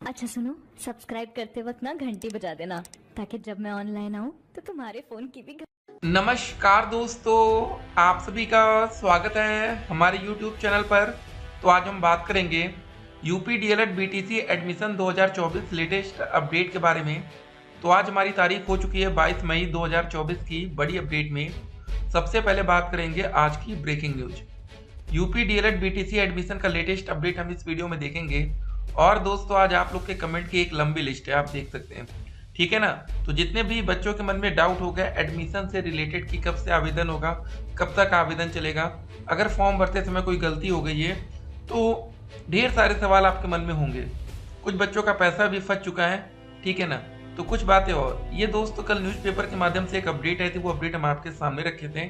अच्छा सुनो, सब्सक्राइब करते वक्त ना घंटी बजा देना ताकि जब मैं ऑनलाइन आऊँ तो तुम्हारे फोन की भी नमस्कार दोस्तों, आप सभी का स्वागत है हमारे YouTube चैनल पर। तो आज हम बात करेंगे UP DElEd BTC admission 2024 latest update के बारे में। तो आज हमारी तारीख हो चुकी है 22 मई 2024 की बड़ी अपडेट में। सबसे पहले बात करेंगे आज की breaking news. UP DElEd BTC admission का लेटेस्ट अपडेट हम इस वीडियो में देखेंगे। और दोस्तों आज आप लोग के कमेंट की एक लंबी लिस्ट है, आप देख सकते हैं, ठीक है ना। तो जितने भी बच्चों के मन में डाउट हो गया एडमिशन से रिलेटेड कि कब से आवेदन होगा, कब तक आवेदन चलेगा, अगर फॉर्म भरते समय कोई गलती हो गई है तो ढेर सारे सवाल आपके मन में होंगे। कुछ बच्चों का पैसा भी फंस चुका है, ठीक है ना। तो कुछ बातें और ये दोस्तों कल न्यूज़पेपर के माध्यम से एक अपडेट आई थी, वो अपडेट हम आपके सामने रखे थे।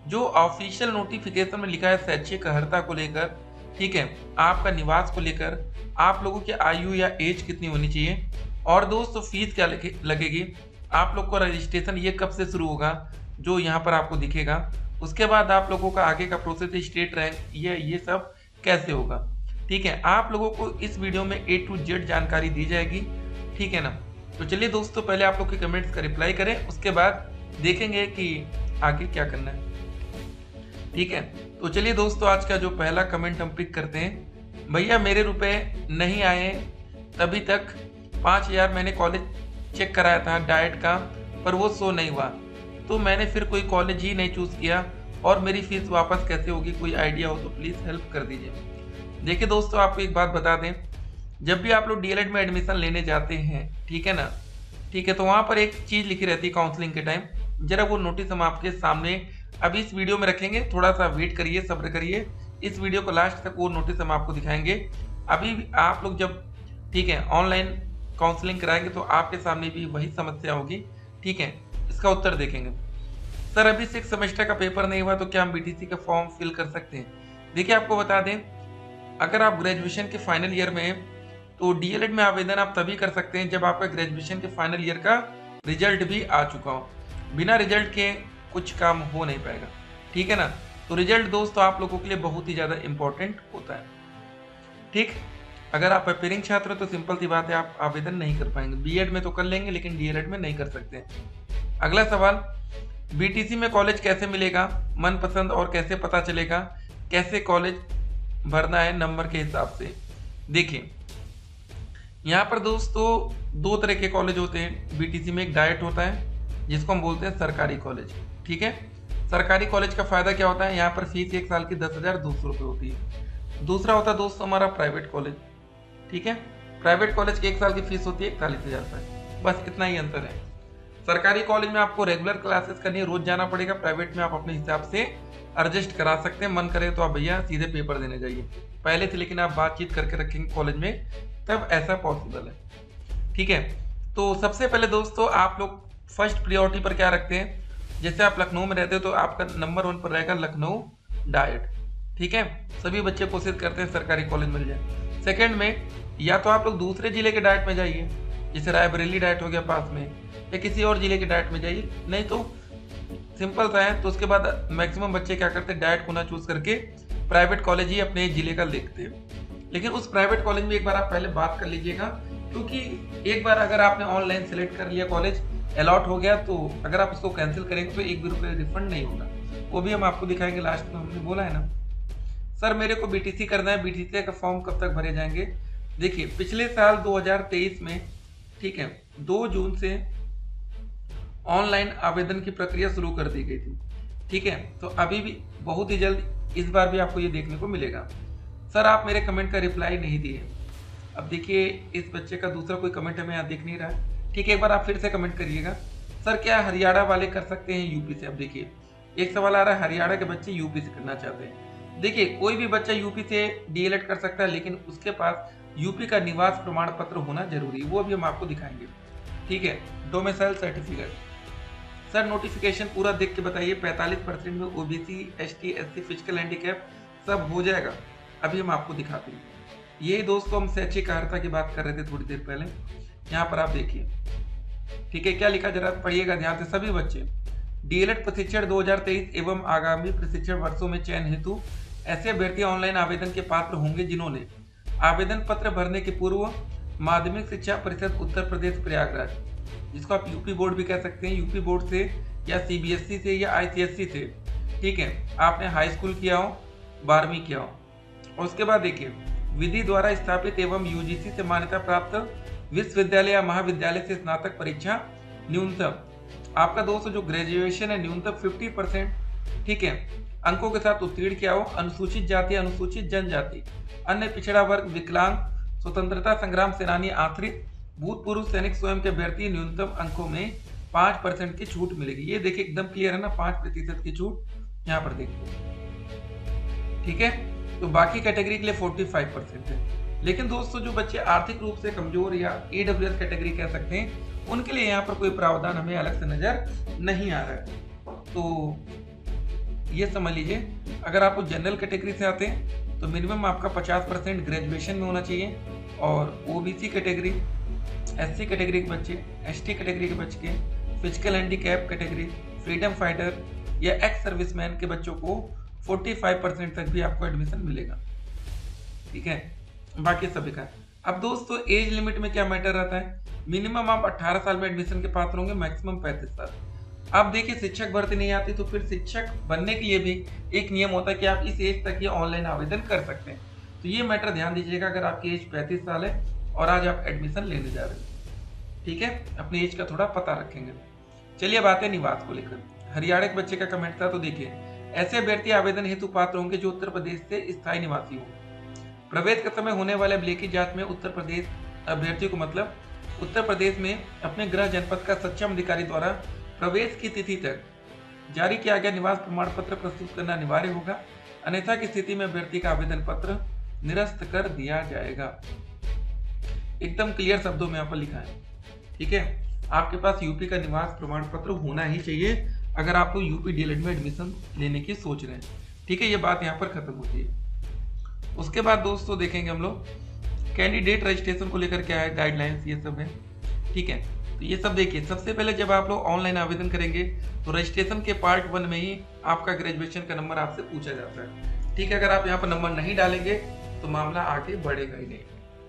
जो ऑफिशियल नोटिफिकेशन में लिखा है शैक्षिक अर्हता को लेकर, ठीक है, आपका निवास को लेकर, आप लोगों की आयु या एज कितनी होनी चाहिए, और दोस्तों फीस क्या लगेगी, आप लोग को रजिस्ट्रेशन ये कब से शुरू होगा जो यहाँ पर आपको दिखेगा, उसके बाद आप लोगों का आगे का प्रोसेस स्टेट रैंक ये सब कैसे होगा, ठीक है। आप लोगों को इस वीडियो में A to Z जानकारी दी जाएगी, ठीक है ना। तो चलिए दोस्तों पहले आप लोग के कमेंट्स का रिप्लाई करें, उसके बाद देखेंगे कि आगे क्या करना है, ठीक है। तो चलिए दोस्तों आज का जो पहला कमेंट हम पिक करते हैं। भैया मेरे रुपए नहीं आए तभी तक 5,000 मैंने कॉलेज चेक कराया था डाइट का, पर वो शो नहीं हुआ, तो मैंने फिर कोई कॉलेज ही नहीं चूज़ किया और मेरी फीस वापस कैसे होगी, कोई आइडिया हो तो प्लीज़ हेल्प कर दीजिए। देखिए दोस्तों आपको एक बात बता दें, जब भी आप लोग डीएलएड में एडमिशन लेने जाते हैं, ठीक है ना, ठीक है, तो वहाँ पर एक चीज़ लिखी रहती है काउंसलिंग के टाइम। जरा वो नोटिस हम आपके सामने अभी इस वीडियो में रखेंगे, थोड़ा सा वेट करिए, सब्र करिए, इस वीडियो को लास्ट तक वो नोटिस हम आपको दिखाएंगे। अभी भी आप लोग जब, ठीक है, ऑनलाइन काउंसलिंग कराएंगे तो आपके सामने भी वही समस्या होगी, ठीक है। इसका उत्तर देखेंगे। सर अभी 6 सेमेस्टर का पेपर नहीं हुआ तो क्या हम बीटीसी का फॉर्म फिल कर सकते हैं? देखिए आपको बता दें, अगर आप ग्रेजुएशन के फाइनल ईयर में हैं तो डीएलएड में आवेदन आप तभी कर सकते हैं जब आपका ग्रेजुएशन के फाइनल ईयर का रिजल्ट भी आ चुका हो। बिना रिजल्ट के कुछ काम हो नहीं पाएगा, ठीक है ना। तो रिजल्ट दोस्तों आप लोगों के लिए बहुत ही ज़्यादा इंपॉर्टेंट होता है, ठीक। अगर आप अपेयरिंग छात्र हो तो सिंपल सी बात है, आप आवेदन नहीं कर पाएंगे। बीएड में तो कर लेंगे लेकिन डीएलएड में नहीं कर सकते। अगला सवाल, बीटीसी में कॉलेज कैसे मिलेगा, मनपसंद, और कैसे पता चलेगा कैसे कॉलेज भरना है नंबर के हिसाब से? देखिए यहाँ पर दोस्तों दो तरह के कॉलेज होते हैं बीटीसी में। एक डाइट होता है जिसको हम बोलते हैं सरकारी कॉलेज, ठीक है। सरकारी कॉलेज का फायदा क्या होता है, यहाँ पर फीस एक साल की 10,200 रुपये होती है। दूसरा होता है दोस्तों हमारा प्राइवेट कॉलेज, ठीक है। प्राइवेट कॉलेज की एक साल की फीस होती है 41,000 रुपये, बस इतना ही अंतर है। सरकारी कॉलेज में आपको रेगुलर क्लासेस करनी है, रोज जाना पड़ेगा। प्राइवेट में आप अपने हिसाब से एडजस्ट करा सकते हैं, मन करे तो आप भैया सीधे पेपर देने जाइए पहले से, लेकिन आप बातचीत करके रखेंगे कॉलेज में तब ऐसा पॉसिबल है, ठीक है। तो सबसे पहले दोस्तों आप लोग फर्स्ट प्रियोरिटी पर क्या रखते हैं, जैसे आप लखनऊ में रहते हो तो आपका नंबर 1 पर रहेगा लखनऊ डाइट, ठीक है। सभी बच्चे कोशिश करते हैं सरकारी कॉलेज मिल जाए। सेकंड में या तो आप लोग दूसरे जिले के डाइट में जाइए, जैसे रायबरेली डाइट हो गया पास में, या किसी और जिले के डाइट में जाइए, नहीं तो सिंपल सा है। तो उसके बाद मैक्सिमम बच्चे क्या करते हैं, डाइट को ना चूज करके प्राइवेट कॉलेज ही अपने जिले का देखते हैं। लेकिन उस प्राइवेट कॉलेज में एक बार आप पहले बात कर लीजिएगा, क्योंकि एक बार अगर आपने ऑनलाइन सेलेक्ट कर लिया, कॉलेज अलॉट हो गया, तो अगर आप उसको कैंसिल करेंगे तो 1 भी रुपये रिफंड नहीं होगा। वो भी हम आपको दिखाएंगे लास्ट में। हमने बोला है ना सर मेरे को बीटीसी करना है, बीटीसी का फॉर्म कब तक भरे जाएंगे? देखिए पिछले साल 2023 में, ठीक है, 2 जून से ऑनलाइन आवेदन की प्रक्रिया शुरू कर दी गई थी, ठीक है। तो अभी भी बहुत ही जल्द इस बार भी आपको ये देखने को मिलेगा। सर आप मेरे कमेंट का रिप्लाई नहीं दिए। अब देखिए इस बच्चे का दूसरा कोई कमेंट हमें यहाँ दिख नहीं रहा है, ठीक है। एक बार आप फिर से कमेंट करिएगा, सर क्या हरियाणा वाले कर सकते हैं यूपी से? अब देखिए एक सवाल आ रहा है, हरियाणा के बच्चे यूपी से करना चाहते हैं। देखिए कोई भी बच्चा यूपी से डीएलएड कर सकता है, लेकिन उसके पास यूपी का निवास प्रमाण पत्र होना जरूरी है, वो भी हम आपको दिखाएंगे, ठीक है। Domicile certificate. सर नोटिफिकेशन पूरा देख के बताइए, 45% में OBC, ST, SC, physical handicap सब हो जाएगा, अभी हम आपको दिखाते हैं। यही दोस्तों हम शैक्षिक अर्हता की बात कर रहे थे थोड़ी देर पहले। यहाँ पर आप देखिए, ठीक है, क्या लिखा जरा पढ़िएगा ध्यान से सभी बच्चे। डीएलएड प्रशिक्षण 2023 एवं आगामी प्रशिक्षण वर्षों में चयन हेतु ऐसे अभ्यर्थी ऑनलाइन आवेदन के पात्र होंगे जिन्होंने आवेदन पत्र भरने के पूर्व माध्यमिक शिक्षा परिषद उत्तर प्रदेश प्रयागराज, जिसको आप यूपी बोर्ड भी कह सकते हैं, यूपी बोर्ड से या सीबीएसई से या आईसीएसई से, ठीक है, आपने हाई स्कूल किया हो, 12वीं किया हो। और उसके बाद देखिए, विधि द्वारा स्थापित एवं यूजीसी से मान्यता प्राप्त विश्वविद्यालय या महाविद्यालय से स्नातक परीक्षा न्यूनतम आपका दोस्तों जो ग्रेजुएशन है न्यूनतम 50%, ठीक है, अंकों के साथ उत्तीर्ण किया हो। अनुसूचित जाति, अनुसूचित जनजाति, अन्य पिछड़ा वर्ग, विकलांग, स्वतंत्रता संग्राम सेनानी, आश्रित, भूतपूर्व सैनिक स्वयं के अभ्यर्थी न्यूनतम अंकों में 5% की छूट मिलेगी। ये देखिए एकदम क्लियर है ना, 5% की छूट यहाँ पर देखिए, ठीक है। तो बाकी कैटेगरी के लिए 45% है। लेकिन दोस्तों जो बच्चे आर्थिक रूप से कमजोर या ईडब्ल्यूएस कैटेगरी कह सकते हैं, उनके लिए यहाँ पर कोई प्रावधान हमें अलग से नजर नहीं आ रहा है। तो ये समझ लीजिए, अगर आप जनरल कैटेगरी से आते हैं तो मिनिमम आपका 50% ग्रेजुएशन में होना चाहिए, और ओबीसी कैटेगरी, एससी कैटेगरी के बच्चे, एसटी कैटेगरी के बच्चे, physical handicap category, freedom fighter या एक्स सर्विसमैन के बच्चों को 45% तक भी आपको एडमिशन मिलेगा, ठीक है। बाकी सभी का। अब दोस्तों एज लिमिट में क्या मैटर रहता है, मिनिमम आप 18 साल में एडमिशन के पात्र होंगे, मैक्सिमम 35 साल। अब देखिए शिक्षक भर्ती नहीं आती तो फिर शिक्षक बनने के लिए भी एक नियम होता है कि आप इस एज तक ये ऑनलाइन आवेदन कर सकते हैं। तो ये मैटर ध्यान दीजिएगा, अगर आपकी एज 35 साल है और आज आप एडमिशन लेने जा रहे हैं, ठीक है, अपनी एज का थोड़ा पता रखेंगे। चलिए अब आते हैं निवास को लेकर। हरियाणा के बच्चे का कमेंट था, तो देखिए, ऐसे अभ्यर्थी आवेदन हेतु पात्र होंगे जो उत्तर प्रदेश से स्थायी निवासी हो। प्रवेश के समय होने वाले अभिलेखी जांच में उत्तर प्रदेश अभ्यर्थियों को, मतलब उत्तर प्रदेश में अपने गृह जनपद का सक्षम अधिकारी द्वारा प्रवेश की तिथि तक जारी किया गया निवास प्रमाण पत्र प्रस्तुत करना अनिवार्य होगा, अन्यथा की स्थिति में अभ्यर्थी का आवेदन पत्र निरस्त कर दिया जाएगा। एकदम क्लियर शब्दों में यहाँ पर लिखा है, ठीक है। आपके पास यूपी का निवास प्रमाण पत्र होना ही चाहिए अगर आप यूपी डीएलएड में एडमिशन लेने की सोच रहे हैं, ठीक है। ये बात यहाँ पर खत्म होती है। उसके बाद दोस्तों देखेंगे हम लोग कैंडिडेट रजिस्ट्रेशन को लेकर क्या है, गाइडलाइंस ये सब है, ठीक है। तो ये सब देखिए, सबसे पहले जब आप लोग ऑनलाइन आवेदन करेंगे तो रजिस्ट्रेशन के पार्ट 1 में ही आपका ग्रेजुएशन का नंबर आपसे पूछा जाता है, ठीक है। अगर आप यहाँ पर नंबर नहीं डालेंगे तो मामला आगे बढ़ेगा ही नहीं,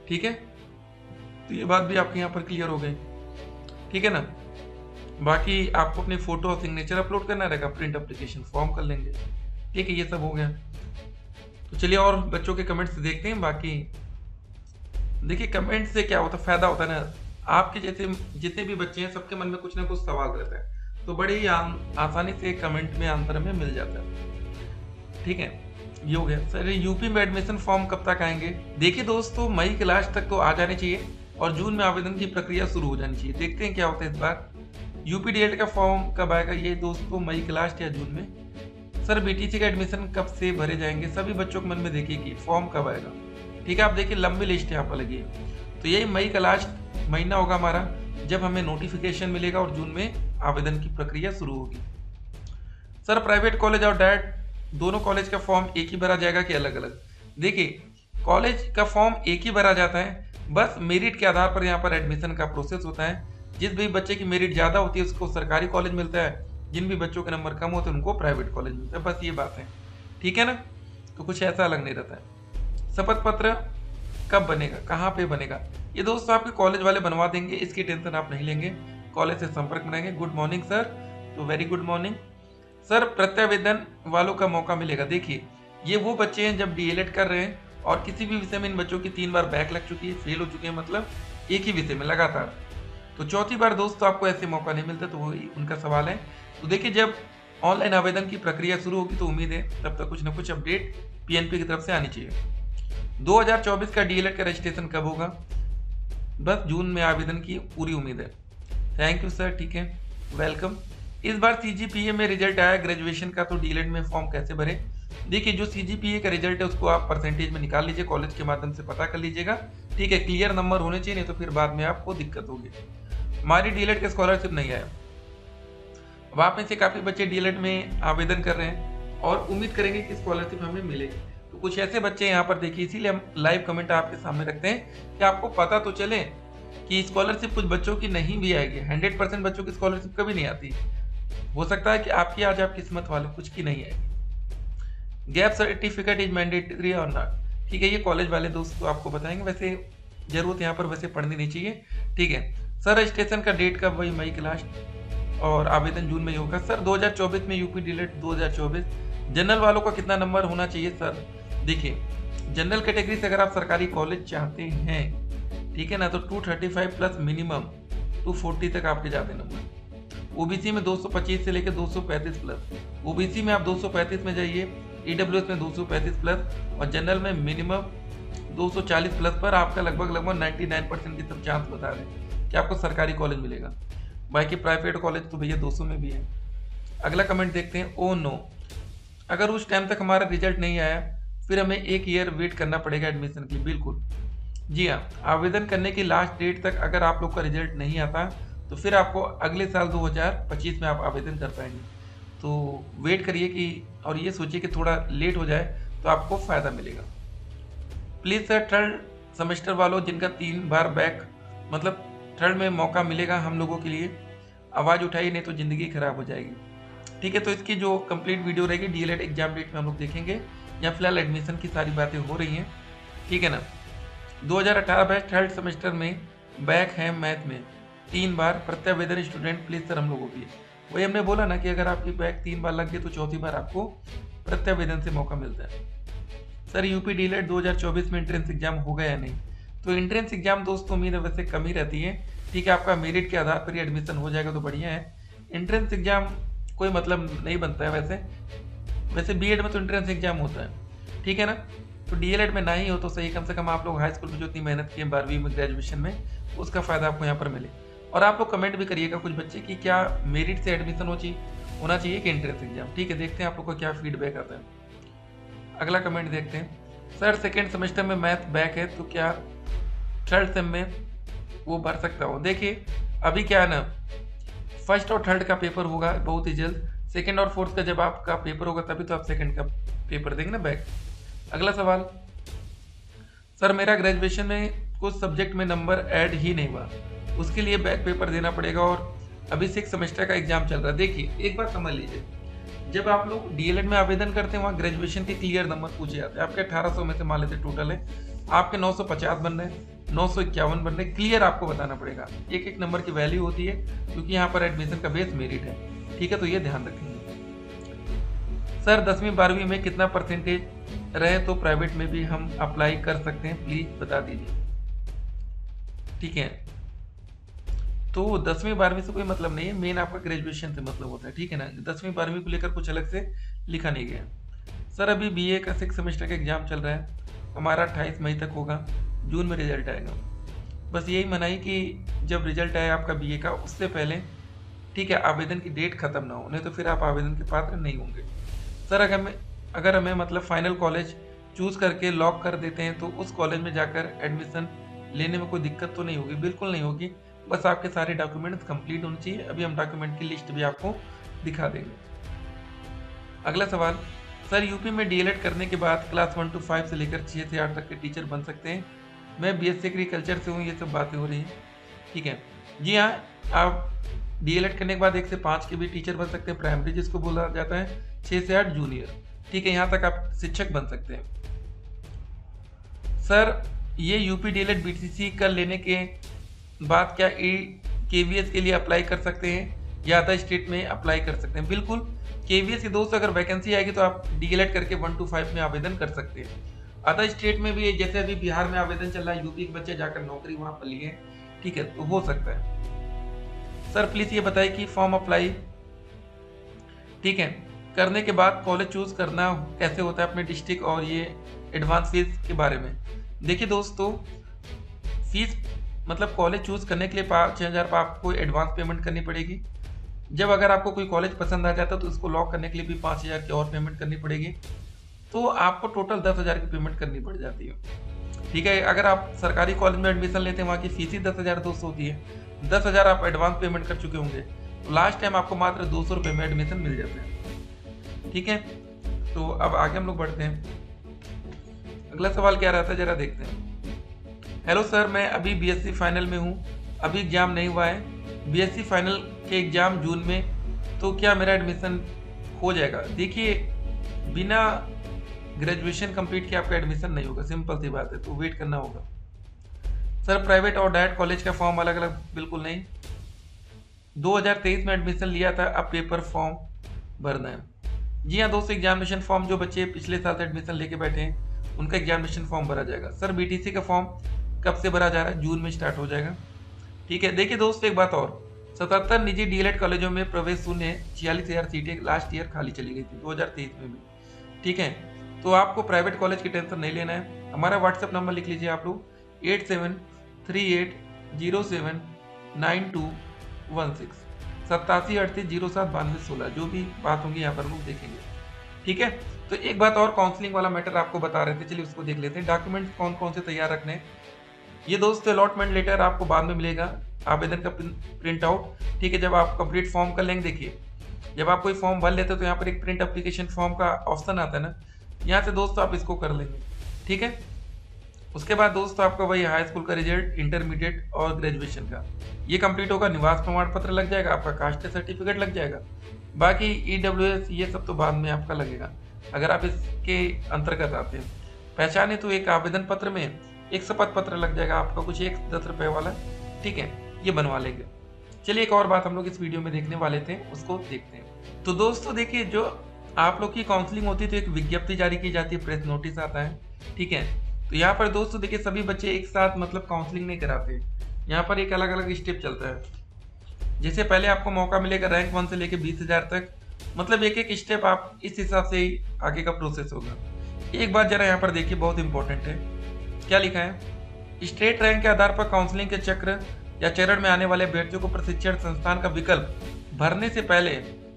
ठीक है। तो ये बात भी आपके यहाँ पर क्लियर हो गई, ठीक है ना। बाकी आपको अपनी फोटो और सिग्नेचर अपलोड करना रहेगा, प्रिंट एप्लीकेशन फॉर्म कर लेंगे, ठीक है। ये सब हो गया। तो चलिए और बच्चों के कमेंट्स देखते हैं। बाकी देखिए कमेंट से क्या होता है, फायदा होता है ना, आपके जैसे जितने भी बच्चे हैं सबके मन में कुछ ना कुछ सवाल रहता है, तो बड़ी ही आसानी से कमेंट में आंसर हमें मिल जाता है, ठीक है। ये हो गया। सर यूपी में एडमिशन फॉर्म कब तक आएंगे? देखिए दोस्तों, मई के लास्ट तक तो आ जाने चाहिए और जून में आवेदन की प्रक्रिया शुरू हो जानी चाहिए। देखते हैं क्या होता है इस बार। यूपी डीएलएड का फॉर्म कब आएगा, ये दोस्तों मई के लास्ट या जून में। सर बीटीसी का एडमिशन कब से भरे जाएंगे? सभी बच्चों के मन में देखिए कि फॉर्म कब आएगा, ठीक है। आप देखिए लंबी लिस्ट यहाँ पर लगी है, तो यही मई का लास्ट महीना होगा हमारा, जब हमें नोटिफिकेशन मिलेगा और जून में आवेदन की प्रक्रिया शुरू होगी। सर प्राइवेट कॉलेज और डायरेक्ट दोनों कॉलेज का फॉर्म एक ही भरा जाएगा कि अलग अलग? देखिए कॉलेज का फॉर्म एक ही भरा जाता है, बस मेरिट के आधार पर यहाँ पर एडमिशन का प्रोसेस होता है। जिस भी बच्चे की मेरिट ज़्यादा होती है उसको सरकारी कॉलेज मिलता है, जिन भी बच्चों के नंबर कम होते हैं उनको प्राइवेट कॉलेज मिलता है, बस ये बात है, ठीक है ना। तो कुछ ऐसा अलग नहीं रहता है। शपथ पत्र कब बनेगा, कहाँ पे बनेगा? ये दोस्तों आपके कॉलेज वाले बनवा देंगे, इसकी टेंशन आप नहीं लेंगे, कॉलेज से संपर्क बनाएंगे। गुड मॉर्निंग सर, तो वेरी गुड मॉर्निंग सर। प्रत्यावेदन वालों का मौका मिलेगा? देखिए ये वो बच्चे हैं जब डीएलएड कर रहे हैं और किसी भी विषय में इन बच्चों की 3 बार बैक लग चुकी है, फेल हो चुके हैं, मतलब एक ही विषय में लगातार, तो चौथी बार दोस्तों आपको ऐसे मौका नहीं मिलता, तो वही उनका सवाल है। तो देखिए जब ऑनलाइन आवेदन की प्रक्रिया शुरू होगी तो उम्मीद है तब तक कुछ ना कुछ अपडेट पीएनपी की तरफ से आनी चाहिए। 2024 का डीएलएड का रजिस्ट्रेशन कब होगा? बस जून में आवेदन की पूरी उम्मीद है। थैंक यू सर, ठीक है, वेलकम। इस बार सीजीपीए में रिजल्ट आया ग्रेजुएशन का, तो डीएलएड में फॉर्म कैसे भरे? देखिए जो सीजीपीए का रिजल्ट है उसको आप परसेंटेज में निकाल लीजिए, कॉलेज के माध्यम से पता कर लीजिएगा, ठीक है। क्लियर नंबर होने चाहिए, नहीं तो फिर बाद में आपको दिक्कत होगी। हमारी डीएलएड का स्कॉलरशिप नहीं आया। अब आप में से काफ़ी बच्चे डीएलएड में आवेदन कर रहे हैं और उम्मीद करेंगे कि स्कॉलरशिप हमें मिलेगी। तो कुछ ऐसे बच्चे यहाँ पर देखिए, इसीलिए हम लाइव कमेंट आपके सामने रखते हैं कि आपको पता तो चले कि स्कॉलरशिप कुछ बच्चों की नहीं भी आएगी। 100% बच्चों की स्कॉलरशिप कभी नहीं आती। हो सकता है कि आपकी आज आप किस्मत वाले कुछ की नहीं आएगी। गैप सर्टिफिकेट इज मैंडेटरी और नॉट, ठीक है, ये कॉलेज वाले दोस्त तो आपको बताएंगे। वैसे जरूरत यहाँ पर वैसे पढ़नी नहीं चाहिए। ठीक है सर, रजिस्ट्रेशन का डेट कब? वही मई के लास्ट, और आवेदन जून में ही होगा। सर 2024 में यूपी डीएलएड 2024 जनरल वालों का कितना नंबर होना चाहिए? सर देखिए, जनरल कैटेगरी से अगर आप सरकारी कॉलेज चाहते हैं, ठीक है ना, तो 235 प्लस मिनिमम 240 तक आपके जाते नंबर। ओबीसी में 225 से लेकर 235 प्लस, ओबीसी में आप 235 में जाइए, ईडब्ल्यूएस में 235 प्लस, और जनरल में मिनिमम 240 प्लस पर आपका लगभग 99% की सब चांस बता रहे हैं कि आपको सरकारी कॉलेज मिलेगा। बाकी प्राइवेट कॉलेज तो भैया 200 में भी है। अगला कमेंट देखते हैं। ओ नो, अगर उस टाइम तक हमारा रिजल्ट नहीं आया फिर हमें 1 ईयर वेट करना पड़ेगा एडमिशन के लिए। बिल्कुल जी हाँ, आवेदन करने की लास्ट डेट तक अगर आप लोग का रिजल्ट नहीं आता तो फिर आपको अगले साल 2025 में आप आवेदन कर पाएंगे। तो वेट करिए कि, और ये सोचिए कि थोड़ा लेट हो जाए तो आपको फ़ायदा मिलेगा। प्लीज़ सर, थर्ड सेमेस्टर वालों जिनका 3 बार बैक मतलब थर्ड में मौका मिलेगा हम लोगों के लिए, आवाज़ उठाइए, नहीं तो ज़िंदगी खराब हो जाएगी। ठीक है, तो इसकी जो कंप्लीट वीडियो रहेगी डीएलएड एग्जाम डेट में हम लोग देखेंगे। यहाँ फिलहाल एडमिशन की सारी बातें हो रही हैं, ठीक है ना। 2018 बैच थर्ड सेमेस्टर में बैक है मैथ में 3 बार, प्रत्यावेदन स्टूडेंट प्लीज सर हम लोगों की। वही हमने बोला ना कि अगर आपकी बैक 3 बार लग गई तो चौथी बार आपको प्रत्यावेदन से मौका मिलता है। सर यूपी डीएलएड 2024 में एंट्रेंस एग्जाम होगा या नहीं? तो एंट्रेंस एग्जाम दोस्तों उम्मीद है वैसे कम ही रहती है, ठीक है, आपका मेरिट के आधार पर ही एडमिशन हो जाएगा तो बढ़िया है। एंट्रेंस एग्जाम कोई मतलब नहीं बनता है वैसे बीएड में तो एंट्रेंस एग्जाम होता है, ठीक है ना। तो डीएलएड में ना ही हो तो सही, कम से कम आप लोग हाई स्कूल में जो इतनी मेहनत की है 12वीं में ग्रेजुएशन में, उसका फ़ायदा आपको यहाँ पर मिले। और आप लोग कमेंट भी करिएगा कुछ बच्चे कि क्या मेरिट से एडमिशन होना चाहिए कि एंट्रेंस एग्जाम। ठीक है, देखते हैं आप लोग का क्या फीडबैक आता है। अगला कमेंट देखते हैं। सर सेकेंड सेमेस्टर में मैथ बैक है तो क्या थर्ड सेम में वो भर सकता हूँ? देखिए अभी क्या है ना, फर्स्ट और थर्ड का पेपर होगा बहुत ही जल्द, सेकंड और फोर्थ का जब आपका पेपर होगा तभी तो आप सेकंड का पेपर देंगे ना बैक। अगला सवाल, सर मेरा ग्रेजुएशन में कुछ सब्जेक्ट में नंबर ऐड ही नहीं हुआ, उसके लिए बैक पेपर देना पड़ेगा और अभी 6 सेमेस्टर का एग्जाम चल रहा है। देखिए एक बात समझ लीजिए, जब आप लोग डीएलएड में आवेदन करते हैं वहाँ ग्रेजुएशन के क्लियर नंबर पूछे जाते हैं। आपके 1800 में से मान लेते टोटल है, आपके 950 बन रहे हैं, 951 बन रहे, क्लियर आपको बताना पड़ेगा। एक एक नंबर की वैल्यू होती है क्योंकि यहाँ पर एडमिशन का बेस मेरिट है, ठीक है, तो ये ध्यान रखेंगे। सर 10वीं 12वीं में कितना परसेंटेज रहे तो प्राइवेट में भी हम अप्लाई कर सकते हैं, प्लीज बता दीजिए। ठीक है, तो 10वीं 12वीं से कोई मतलब नहीं है, मेन आपका ग्रेजुएशन से मतलब होता है, ठीक है ना। 10वीं 12वीं को लेकर कुछ अलग से लिखा नहीं गया। सर अभी बीए का 6 सेमेस्टर का एग्जाम चल रहा है, हमारा 28 मई तक होगा, जून में रिजल्ट आएगा। बस यही मनाई कि जब रिजल्ट आए आपका बीए का उससे पहले, ठीक है, आवेदन की डेट खत्म ना हो, नहीं तो फिर आप आवेदन के पात्र नहीं होंगे। सर अगर हमें मतलब फाइनल कॉलेज चूज करके लॉक कर देते हैं तो उस कॉलेज में जाकर एडमिशन लेने में कोई दिक्कत तो नहीं होगी? बिल्कुल नहीं होगी, बस आपके सारे डॉक्यूमेंट्स कंप्लीट होने चाहिए। अभी हम डॉक्यूमेंट की लिस्ट भी आपको दिखा देंगे। अगला सवाल, सर यूपी में डीएलएड करने के बाद क्लास 1 to 5 से लेकर 6 से 8 तक के टीचर बन सकते हैं? मैं बीएससी एग्रीकल्चर से हूँ, ये सब बातें हो रही हैं, ठीक है। जी हाँ, आप डीएलएड करने के बाद 1 से 5 के भी टीचर बन सकते हैं, प्राइमरी जिसको बोला जाता है, 6 से 8 जूनियर, ठीक है, यहाँ तक आप शिक्षक बन सकते हैं। सर ये यूपी डीएलएड बीटीसी कर लेने के बाद क्या केवीएस के लिए अप्लाई कर सकते हैं या अदर स्टेट में अप्लाई कर सकते हैं? बिल्कुल, केवीएस के दोस्त अगर वैकेंसी आएगी तो आप डीएलएड करके 1 to 5 में आवेदन कर सकते हैं। अदर स्टेट में भी, जैसे अभी बिहार में आवेदन चल रहा है, यूपी के बच्चे जाकर नौकरी वहाँ पर लिए, ठीक है, तो हो सकता है। सर प्लीज ये बताइए कि फॉर्म अप्लाई, ठीक है, करने के बाद कॉलेज चूज करना कैसे होता है अपने डिस्ट्रिक्ट, और ये एडवांस फीस के बारे में। देखिए दोस्तों, फीस मतलब कॉलेज चूज करने के लिए 5,000 आपको एडवांस पेमेंट करनी पड़ेगी। जब अगर आपको कोई कॉलेज पसंद आ जाता है तो उसको लॉक करने के लिए भी 5,000 की और पेमेंट करनी पड़ेगी, तो आपको टोटल 10,000 की पेमेंट करनी पड़ जाती है, ठीक है। अगर आप सरकारी कॉलेज में एडमिशन लेते हैं वहाँ की फीस ही 10,200 होती है, 10,000 आप एडवांस पेमेंट कर चुके होंगे, तो लास्ट टाइम आपको मात्र 200 रुपये में एडमिशन मिल जाता है, ठीक है। तो अब आगे हम लोग बढ़ते हैं। अगला सवाल क्या रहता है जरा देखते हैं। हेलो सर, मैं अभी बीएससी फाइनल में हूँ, अभी एग्जाम नहीं हुआ है, बीएससी फाइनल के एग्जाम जून में, तो क्या मेरा एडमिशन हो जाएगा? देखिए बिना ग्रेजुएशन कंप्लीट किए आपका एडमिशन नहीं होगा, सिंपल सी बात है, तो वेट करना होगा। सर प्राइवेट और डायरेक्ट कॉलेज का फॉर्म अलग अलग? बिल्कुल नहीं। 2023 में एडमिशन लिया था, अब पेपर फॉर्म भरना है। जी हाँ दोस्तों, एग्जामिनेशन फॉर्म जो बच्चे पिछले साल से एडमिशन लेके बैठे हैं उनका एग्जामिनेशन फॉर्म भरा जाएगा। सर बीटीसी का फॉर्म कब से भरा जा रहा है? जून में स्टार्ट हो जाएगा। ठीक है, देखिए दोस्तों एक बात और, 77 निजी डीएलएड कॉलेजों में प्रवेश शून्य है। 46,000 सीटें लास्ट ईयर खाली चली गई थी 2023 में भी। ठीक है, तो आपको प्राइवेट कॉलेज की टेंशन नहीं लेना है। हमारा व्हाट्सएप नंबर लिख लीजिए आप लोग 8738079216 8738079216, जो भी बात होंगी यहाँ पर लोग देखेंगे। ठीक है, तो एक बात और, काउंसलिंग वाला मैटर आपको बता रहे थे, चलिए उसको देख लेते हैं। डॉक्यूमेंट्स कौन कौन से तैयार रखने हैं। ये दोस्तों अलॉटमेंट लेटर आपको बाद में मिलेगा, आवेदन का प्रिंट आउट। ठीक है, जब आप कंप्लीट फॉर्म कर लेंगे, देखिए जब आप कोई फॉर्म भर लेते हो तो यहाँ पर एक प्रिंट एप्लीकेशन फॉर्म का ऑप्शन आता है ना, यहाँ से दोस्तों आप इसको कर लेंगे। ठीक है, उसके बाद दोस्तों आपका वही हाई स्कूल का रिजल्ट, इंटरमीडिएट और ग्रेजुएशन का ये कंप्लीट होगा। निवास प्रमाण पत्र लग जाएगा, आपका कास्ट सर्टिफिकेट लग जाएगा। बाकी ईडब्ल्यूएस ये सब तो बाद में आपका लगेगा अगर आप इसके अंतर्गत आते हैं। पहचान हेतु एक आवेदन पत्र में एक शपथ पत्र लग जाएगा आपका, कुछ 10 रुपए वाला। ठीक है, ये बनवा लेंगे। चलिए एक और बात हम लोग इस वीडियो में देखने वाले थे, उसको देखते हैं। तो दोस्तों देखिए, जो आप लोग की काउंसलिंग होती है तो एक विज्ञप्ति जारी की जाती है, प्रेस नोटिस आता है। ठीक है, तो यहाँ पर दोस्तों देखिए सभी बच्चे एक साथ मतलब काउंसलिंग नहीं कराते, यहाँ पर एक अलग अलग स्टेप चलता है। जैसे पहले आपको मौका मिलेगा रैंक 1 से लेके 20,000 तक, मतलब एक एक स्टेप आप इस हिसाब से ही आगे का प्रोसेस होगा। एक बात जरा यहाँ पर देखिए, बहुत इंपॉर्टेंट है, क्या लिखा है, स्टेट रैंक के आधार पर काउंसलिंग के चक्र या चरण में आने वाले अभ्यर्थियों को प्रशिक्षण संस्थान का विकल्प भरने से पहले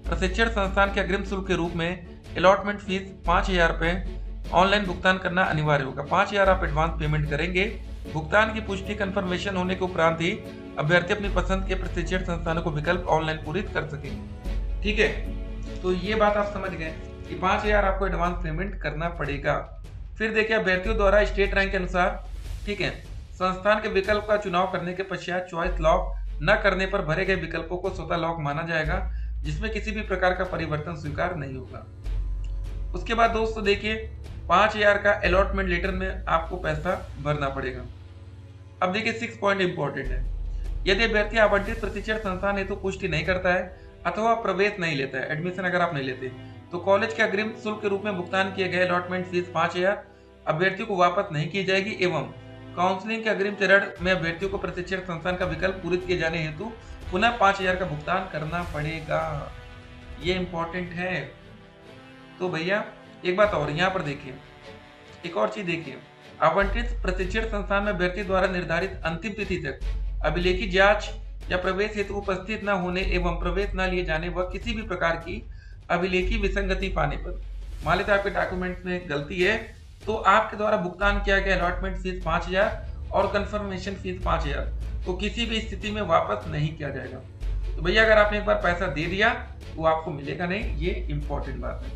प्रशिक्षण संस्थान के अग्रिम शुल्क के रूप में अलॉटमेंट फीस 5,000 रुपये ऑनलाइन भुगतान करना अनिवार्य होगा। 5,000 आप एडवांस पेमेंट करेंगे। भुगतान की पुष्टि कंफर्मेशन होने के उपरांत ही अभ्यर्थी अपनी पसंद के प्रशिक्षण संस्थानों को विकल्प ऑनलाइन पूरित कर सकेंगे। ठीक है, तो ये बात आप समझ गए कि 5,000 आपको एडवांस पेमेंट करना पड़ेगा। फिर देखिए अभ्यर्थियों द्वारा स्टेट रैंक के अनुसार, ठीक है, संस्थान के विकल्प का चुनाव करने के पश्चात चॉइस लॉक न करने पर भरे गए विकल्पों को स्वतः लॉक माना जाएगा, जिसमें किसी भी प्रकार का परिवर्तन स्वीकार नहीं होगा। उसके बाद दोस्तों देखिए 5,000 का अलॉटमेंट लेटर में आपको पैसा भरना पड़ेगा। अब देखिए 6 पॉइंट इंपॉर्टेंट है। यदि अभ्यर्थी आवंटित प्रशिक्षण संस्थान हेतु पुष्टि नहीं करता है अथवा प्रवेश नहीं लेता है, एडमिशन अगर आप नहीं लेते, तो कॉलेज के अग्रिम शुल्क के रूप में भुगतान किए गए अलॉटमेंट फीस 5,000 अभ्यर्थियों को वापस नहीं की जाएगी एवं काउंसलिंग के अग्रिम चरण में अभ्यर्थियों को प्रशिक्षण संस्थान का विकल्प पूरित किए जाने हेतु पुनः 5,000 का भुगतान करना पड़ेगा। ये इंपॉर्टेंट है। तो भैया एक बात और यहाँ पर देखिए, एक और चीज देखिए, आवंटित प्रशिक्षण संस्थान में अभ्यर्थी द्वारा निर्धारित अंतिम तिथि तक अभिलेखी जांच या प्रवेश हेतु उपस्थित न होने एवं प्रवेश न लिए जाने व किसी भी प्रकार की अभिलेखी विसंगति पाने पर, मान लेते आपके डॉक्यूमेंट्स में गलती है तो आपके द्वारा भुगतान किया गया अलॉटमेंट फीस 5,000 और कंफर्मेशन फीस 5,000 तो किसी भी स्थिति में वापस नहीं किया जाएगा। तो भैया अगर आपने एक बार पैसा दे दिया तो आपको मिलेगा नहीं, ये इंपॉर्टेंट बात है।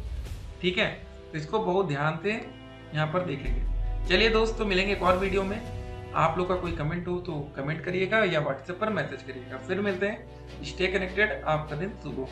ठीक है, तो इसको बहुत ध्यान से यहाँ पर देखेंगे। चलिए दोस्तों, मिलेंगे एक और वीडियो में। आप लोग का कोई कमेंट हो तो कमेंट करिएगा या व्हाट्सएप पर मैसेज करिएगा। फिर मिलते हैं। स्टे कनेक्टेड, आपका दिन शुभ हो।